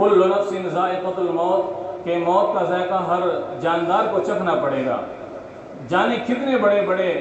कुल्लु नफ्सिन ज़ाइक़तुल मौत, कि मौत का जायका हर जानदार को चखना पड़ेगा। जाने कितने बड़े बड़े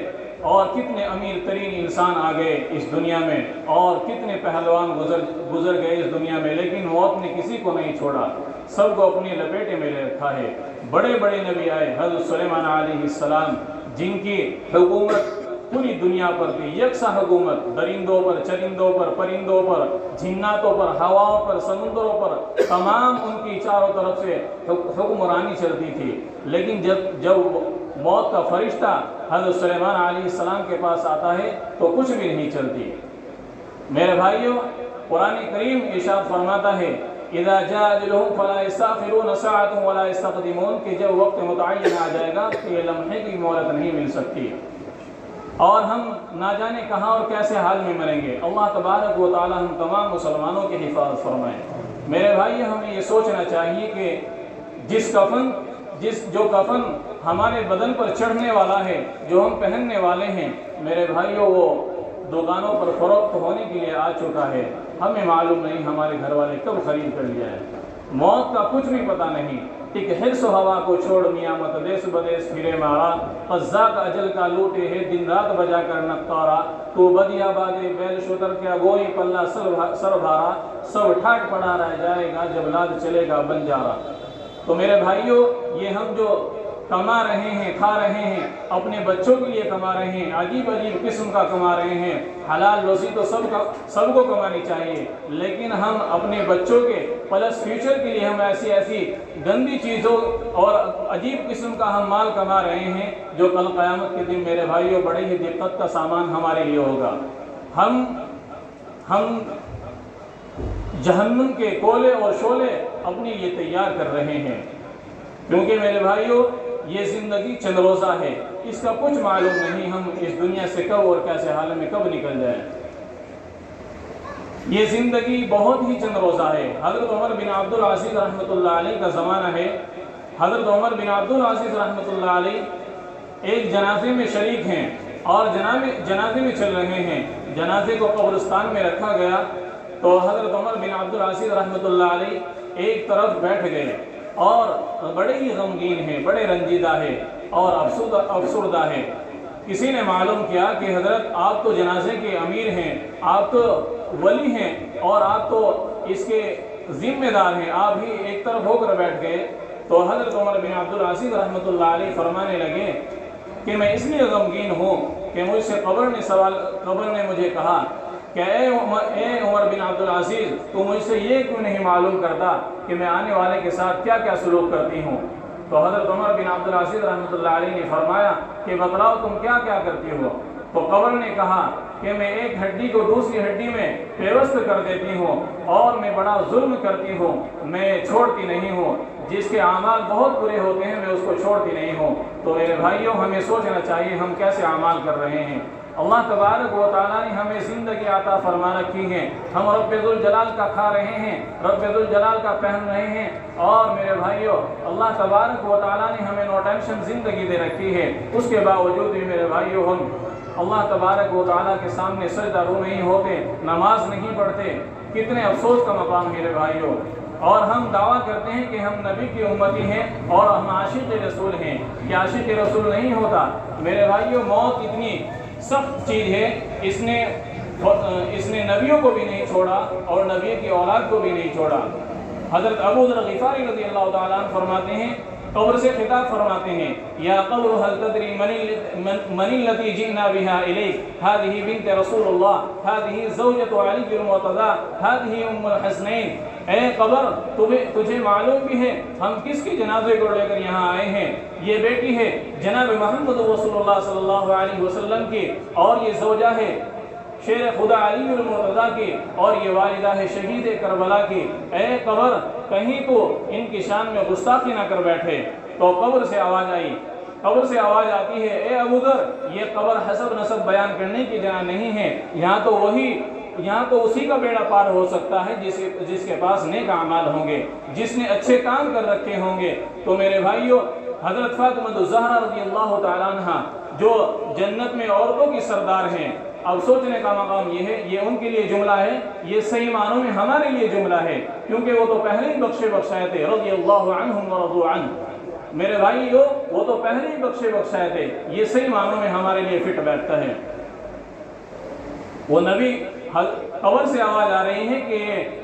और कितने अमीर तरीन इंसान आ गए इस दुनिया में और कितने पहलवान गुजर गए इस दुनिया में, लेकिन मौत ने किसी को नहीं छोड़ा, सबको अपनी लपेटे में ले रखा है। बड़े बड़े नबी आए, हज़रत सुलेमान अलैहिस्सलाम, जिनकी हुकूमत पूरी दुनिया पर थी, यकसा हुकूमत, दरिंदों पर, चरिंदों पर, परिंदों पर, जिन्नातों पर, हवाओं पर, समुद्रों पर, तमाम उनकी चारों तरफ से हुक्मरानी चलती थी। लेकिन जब मौत का फरिश्ता हज़रत सुलेमान अलैहिस्सलाम के पास आता है तो कुछ भी नहीं चलती। मेरे भाइयों, कुरान करीम इरशाद फरमाता है, इज़ा जाअ अजलुहुम फला यस्तअखिरून सअतन वला यस्तक़दिमून, कि जब वक्त मुतअय्यन आ जाएगा तो ये लम्हे की मोहलत नहीं मिल सकती और हम ना जाने कहाँ और कैसे हाल में मरेंगे। अल्लाह तबारक व तआला हम तमाम मुसलमानों की हिफाजत फरमाए। मेरे भाई, हमें ये सोचना चाहिए कि जो कफन हमारे बदन पर चढ़ने वाला है, जो हम पहनने वाले हैं, मेरे भाइयों, वो दुकानों पर फरोख्त होने के लिए आ चुका है। हमें मालूम नहीं हमारे घर वाले कब खरीद कर लिया है। मौत का कुछ भी पता नहीं। टिक हिर्स हवा को छोड़ मियाँ मत देश बदेश फिरे मारा, क़ज़्ज़ाक़ अजल का लूटे है दिन रात बजा कर नक्कारा, तो बदिया बादे बैल शुतर क्या गोई पल्ला सर भारा, सब ठाट पड़ा रह जाएगा जब लाद चलेगा बंजारा। तो मेरे भाइयों, ये हम जो कमा रहे हैं, खा रहे हैं, अपने बच्चों के लिए कमा रहे हैं, अजीब अजीब किस्म का कमा रहे हैं। हलाल रोज़ी तो सबको कमानी चाहिए, लेकिन हम अपने बच्चों के प्लस फ्यूचर के लिए हम ऐसी गंदी चीज़ों और अजीब किस्म का हम माल कमा रहे हैं, जो कल क़यामत के दिन मेरे भाइयों बड़ी ही दिक्कत का सामान हमारे लिए होगा। हम जहन्नुम के कोले और शोले अपने लिए तैयार कर रहे हैं, क्योंकि मेरे भाइयों, ये ज़िंदगी चंद रोज़ा है, इसका कुछ मालूम नहीं हम इस दुनिया से कब और कैसे हाल में कब निकल जाए। ये ज़िंदगी बहुत ही चंद रोज़ा है। हज़रत उमर बिन अब्दुल अज़ीज़ रहमतुल्लाह अलैह का ज़माना है। हज़रत उमर बिन अब्दुल अज़ीज़ रहमतुल्लाह अलैह एक जनाजे में शरीक हैं और जनाजे में चल रहे हैं। जनाजे को कब्रिस्तान में रखा गया तो हज़रत उमर बिन अब्दुल अज़ीज़ रहमतुल्लाह अलैह एक तरफ बैठ गए और बड़े ही गमगीन हैं, बड़े रंजीदा है और अफसुर्दा है। किसी ने मालूम किया कि हज़रत, आप तो जनाजे के अमीर हैं, आप तो वली हैं और आप तो इसके ज़िम्मेदार हैं, आप ही एक तरफ होकर बैठ गए। तो हज़रत उमर बिन अब्दुल अज़ीज़ रहमतुल्लाह अलैह फरमाने लगे कि मैं इसलिए गमगीन हूँ कि मुझसे कब्र ने मुझे कहा कि ए उमर बिन अब्दुल अज़ीज़, तू मुझसे ये क्यों नहीं मालूम करता कि मैं आने वाले के साथ क्या क्या सलूक करती हूँ। तो हज़रत उमर बिन अब्दुल अज़ीज़ रहमतुल्लाह अलैह ने फरमाया कि बतलाओ तुम क्या क्या करती हो। तो कब्र ने कहा कि मैं एक हड्डी को दूसरी हड्डी में पेवस्त कर देती हूँ और मैं बड़ा जुल्म करती हूँ, मैं छोड़ती नहीं हूँ, जिसके आमाल बहुत बुरे होते हैं मैं उसको छोड़ती नहीं हूँ। तो मेरे भाइयों, हमें सोचना चाहिए हम कैसे आमाल कर रहे हैं। अल्लाह तबारक व तआला ने हमें ज़िंदगी अता फरमा रखी है, हम रब्बुल जलाल का खा रहे हैं, रब्बुल जलाल का पहन रहे हैं। और मेरे भाइयों, अल्लाह तबारक व तआला ने हमें नो टेंशन ज़िंदगी दे रखी है, उसके बावजूद भी मेरे भाइयों हम अल्लाह तबारक व तआला के सामने सजदा रू नहीं होते, नमाज नहीं पढ़ते। कितने अफसोस का मकाम मेरे भाइयों। और हम दावा करते हैं कि हम नबी की उम्मती हैं और हम आशिक़ रसूल हैं। ये आशिक़ रसूल नहीं होता मेरे भाइयों। मौत इतनी सख्त चीज़ है, इसने नबियों को भी नहीं छोड़ा और नबी की औलाद को भी नहीं छोड़ा। हज़रत अबू ज़र ग़िफ़ारी रज़ी अल्लाह तआला अन्हु फरमाते हैं, कब्र से खिताब फरमाते हैं, या क़ब्र हल तदरी मनिल लती जिना बिहा इलैक, हादिही बिन्त रसूलुल्लाह, हादिही ज़ौजतु अलील मुर्तज़ा, हादिही उम्मुल हसनैन। ए कब्र, तुझे मालूम भी है हम किसके जनाजे को लेकर यहाँ आए हैं। ये बेटी है जनाब मोहम्मद रसूलुल्लाह सल्लल्लाहु अलैहि वसल्लम की और ये ज़ौजा है शेर खुदा अलील मुर्तज़ा की और ये वालिदा है शहीद करबला की। ए कब्र, कहीं तो इनकी शान में गुस्ताखी ना कर बैठे। तो कब्र से आवाज़ आई, कब्र से आवाज़ आती है, ए अबू ज़र, ये कब्र हसब नसब बयान करने की जगह नहीं है। यहाँ तो उसी का बेड़ा पार हो सकता है जिसके पास नेक अमाल होंगे, जिसने अच्छे काम कर रखे होंगे। तो मेरे भाइयों, हज़रत फ़ातिमा ज़हरा रज़ी अल्लाह तआला अन्हा जो जन्नत में औरतों की सरदार हैं, اب سوچنے کا مقام یہ ہے، یہ ان کے لیے جملہ ہے، یہ صحیح معنوں میں ہمارے لیے جملہ ہے، کیونکہ وہ تو پہلے ہی بخشے تھے، رضی اللہ عنہم ورضوا عنہ۔ میرے بھائیو، وہ تو پہلے ہی بخشے تھے، یہ صحیح معنوں میں ہمارے لیے فٹ بیٹھتا ہے۔ وہ نبی قبر سے آواز آ رہی ہے کہ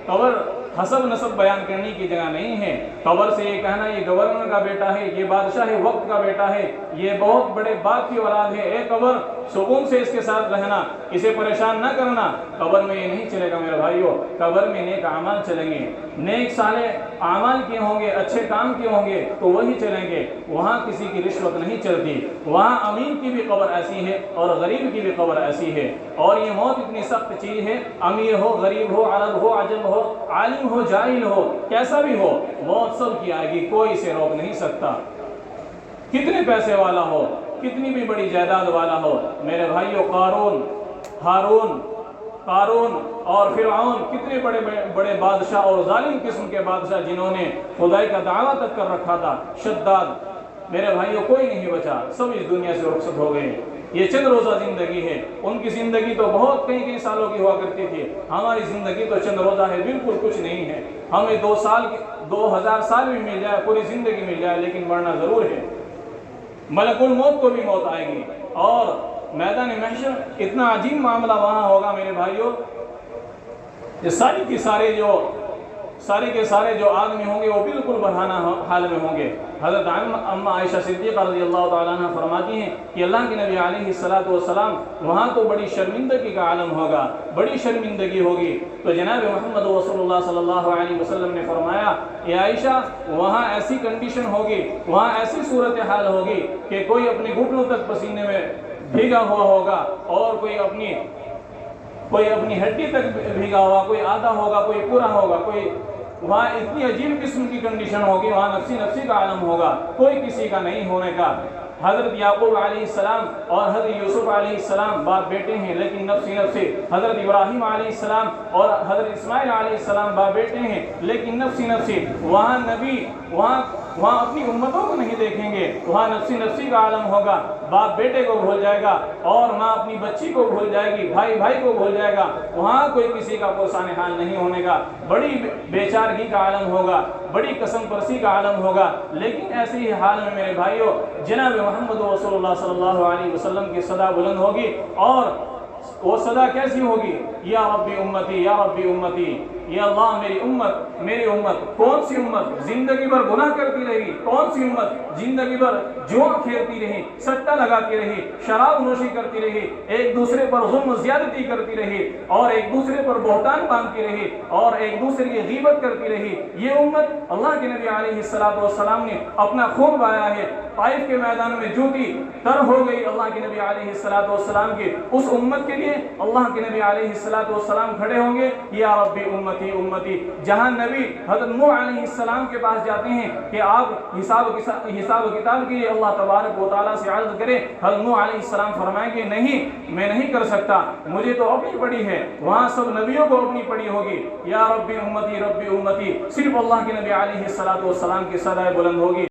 قبر حسب نسب بیان کرنے کی جگہ نہیں ہے۔ قبر سے یہ کہنا یہ گورنر کا بیٹا ہے، یہ بادشاہ وقت کا بیٹا ہے، یہ بہت بڑے باپ کی اولاد ہے، اے قبر سکون سے اس کے ساتھ رہنا، اسے پریشان نہ کرنا، قبر میں یہ نہیں چلے گا میرے بھائیو۔ قبر میں نیک اعمال چلیں گے، نیک صالح اعمال کیے ہوں گے، اچھے کام کیے ہوں گے تو وہی چلیں گے۔ وہاں کسی کی رشوت نہیں چلتی، وہاں امیر کی بھی قبر ایسی ہے اور غریب کی بھی قبر ایسی ہے۔ اور یہ موت اتنی سخت چیز ہے، امیر ہو، غریب ہو، عرب ہو، عجم ہو، عالم ہو، جاہل ہو، کیسا بھی ہو، موت سب کی آئے گی، کوئی اسے روک نہیں سکتا۔ کتنے پیسے والا ہو، کتنی بھی بڑی جائیداد والا ہو، میرے بھائیو، قارون اور فرعون، کتنے بڑے بڑے بادشاہ اور ظالم قسم کے بادشاہ جنہوں نے خدائی کا دعویٰ تک کر رکھا تھا، شداد، میرے بھائیو کوئی نہیں بچا، سب اس دنیا سے رخصت ہو گئے۔ یہ چند روزہ زندگی ہے، ان کی زندگی تو بہت کئی سالوں کی ہوا کرتی تھی، ہماری زندگی تو چند روزہ ہے، بالکل کچھ نہیں ہے۔ ہمیں 2000 سال بھی مل جائے، پوری زندگی مل جائے، لیکن مرنا ضرور ہے۔ ملک الموت کو بھی موت آئے گی، اور میدان محشر اتنا عجیب معاملہ وہاں ہوگا میرے بھائیوں، یہ سارے کے سارے جو آدمی ہوں گے وہ بالکل برہنہ حال میں ہوں گے۔ حضرت اماں عائشہ صدیقہ رضی اللہ تعالیٰ عنہ فرماتی ہیں کہ اللہ کے نبی علیہ السلام وہاں تو بڑی شرمندگی کا عالم ہوگا، بڑی شرمندگی ہوگی۔ تو جناب محمد رسول اللہ صلی اللہ علیہ وسلم نے فرمایا، اے عائشہ، وہاں ایسی کنڈیشن ہوگی، وہاں ایسی صورتحال ہوگی کہ کوئی اپنے گھٹنوں تک پسینے میں بھیگا ہوا ہوگا، اور کوئی اپنی ہڈی تک بھیگا ہوا، کوئی آدھا ہوگا، کوئی پورا ہوگا، کوئی وہاں اتنی عجیب قسم کی کنڈیشن ہوگی، وہاں نفسی کا عالم ہوگا، کوئی کسی کا نہیں ہونے کا۔ حضرت یعقوب علیہ السلام اور حضرت یوسف علیہ السلام باپ بیٹے ہیں، لیکن نفسی حضرت ابراہیم علیہ السلام اور حضرت اسماعیل علیہ السلام باپ بیٹے ہیں، لیکن نفسی وہاں نبی وہاں اپنی امتوں کو نہیں دیکھیں گے، وہاں نفسی کا عالم ہوگا، باپ بیٹے کو بھول جائے گا، اور ماں اپنی بچی کو بھول جائے گی، بھائی کو بھول جائے گا، وہاں کوئی کسی کا پرسان حال نہیں ہونے گا، بڑی بیچارگی کا عالم ہوگا، بڑی قسم پرسی کا عالم ہوگا۔ لیکن ایسے ہی حال میں میرے بھائیوں، جناب محمد رسول اللہ صلی اللہ علیہ وسلم کی صدا بلند ہوگی، اور وہ صدا کیسی ہوگی؟ یا ربی امتی، یا ربی امتی، یا اللہ میری امت۔ کون سی امت زندگی بھر گناہ کرتی رہی؟ کون سی امت زندگی بھر جوا کھیلتی رہی، سٹا لگاتی رہی، شراب نوشی کرتی رہی، ایک دوسرے پر ظلم و زیادتی کرتی رہی، اور ایک دوسرے پر بہتان باندھتی رہی، اور ایک دوسرے کی غیبت کرتی رہی؟ یہ امت اللہ کے نبی علیہ السلام نے اپنا خون بہایا ہے، طائف کے میدان میں جوتی تر ہو گئی اللہ کے نبی علیہ السلام کی، اس امت کے لیے اللہ کے نبی علیہ السلام کھڑے ہوں گے، یا ربی امتی امتی۔ جہاں نبی حضرت نوح علیہ السلام کے پاس جاتے ہیں کہ آپ حساب و کتاب کے لیے اللہ تبارک و تعالیٰ سے عرض کریں، حضرت نوح علیہ السلام فرمائیں گے نہیں، میں نہیں کر سکتا، مجھے تو اپنی پڑی ہے، وہاں سب نبیوں کو اپنی پڑی ہوگی، یا ربی امتی ربی امتی، صرف اللہ کے نبی علیہ السلام کی صدائے بلند ہوگی۔